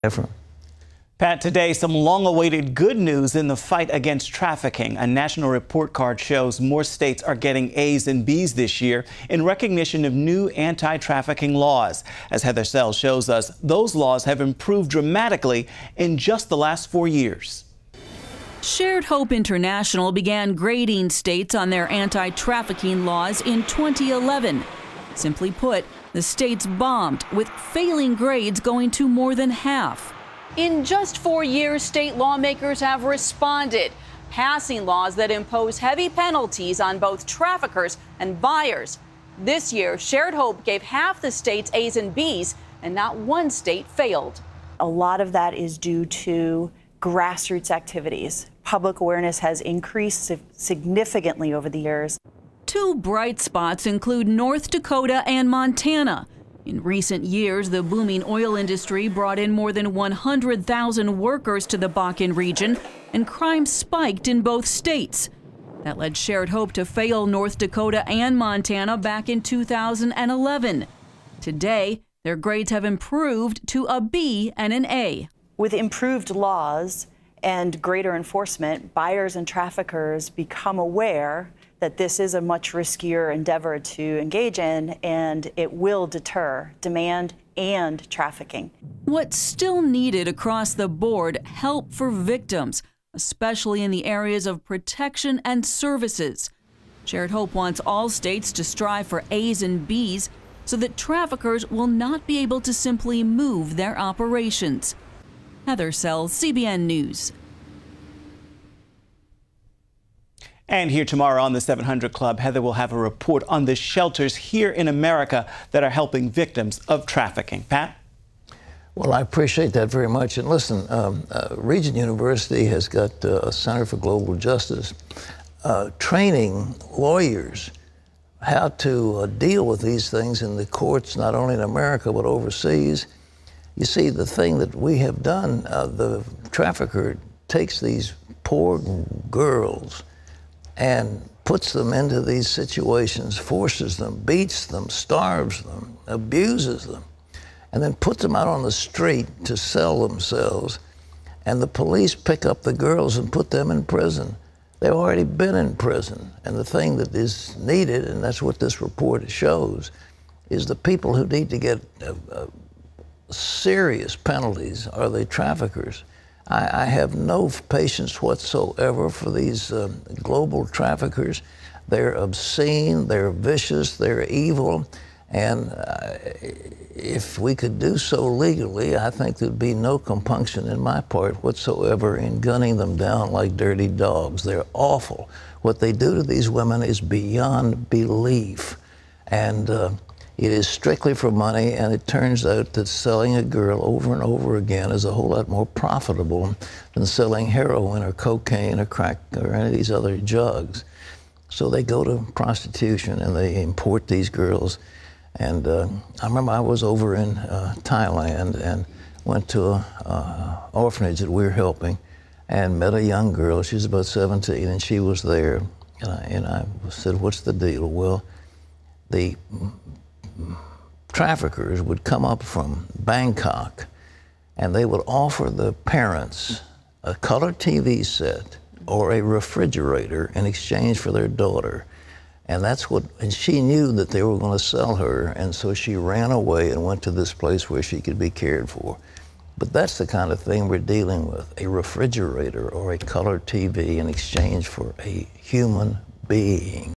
Ephraim. Pat, today some long-awaited good news in the fight against trafficking. A national report card shows more states are getting A's and B's this year in recognition of new anti-trafficking laws. As Heather Sells shows us, those laws have improved dramatically in just the last 4 years. Shared Hope International began grading states on their anti-trafficking laws in 2011. Simply put, the states bombed, with failing grades going to more than half. In just 4 years, state lawmakers have responded, passing laws that impose heavy penalties on both traffickers and buyers. This year, Shared Hope gave half the states A's and B's, and not one state failed. A lot of that is due to grassroots activities. Public awareness has increased significantly over the years. Two bright spots include North Dakota and Montana. In recent years, the booming oil industry brought in more than 100,000 workers to the Bakken region, and crime spiked in both states. That led Shared Hope to fail North Dakota and Montana back in 2011. Today, their grades have improved to a B and an A. With improved laws and greater enforcement, buyers and traffickers become aware that this is a much riskier endeavor to engage in, and it will deter demand and trafficking. What's still needed across the board: help for victims, especially in the areas of protection and services. Shared Hope wants all states to strive for A's and B's so that traffickers will not be able to simply move their operations. Heather Sells, CBN News. And here tomorrow on the 700 Club, Heather will have a report on the shelters here in America that are helping victims of trafficking. Pat? Well, I appreciate that very much. And listen, Regent University has got a Center for Global Justice training lawyers how to deal with these things in the courts, not only in America, but overseas. You see, the thing that we have done, the trafficker takes these poor girls and puts them into these situations, forces them, beats them, starves them, abuses them, and then puts them out on the street to sell themselves. And the police pick up the girls and put them in prison. They've already been in prison. And the thing that is needed, and that's what this report shows, is the people who need to get serious penalties are the traffickers. I have no patience whatsoever for these global traffickers. They're obscene, they're vicious, they're evil, and if we could do so legally, I think there'd be no compunction in my part whatsoever in gunning them down like dirty dogs. They're awful. What they do to these women is beyond belief, and it is strictly for money, and it turns out that selling a girl over and over again is a whole lot more profitable than selling heroin or cocaine or crack or any of these other drugs. So they go to prostitution and they import these girls. And I remember I was over in Thailand and went to an orphanage that we were helping and met a young girl. She was about 17, and she was there. And I said, "What's the deal?" Well, the traffickers would come up from Bangkok and they would offer the parents a color TV set or a refrigerator in exchange for their daughter. And she knew that they were going to sell her, and so she ran away and went to this place where she could be cared for. But that's the kind of thing we're dealing with: a refrigerator or a color TV in exchange for a human being.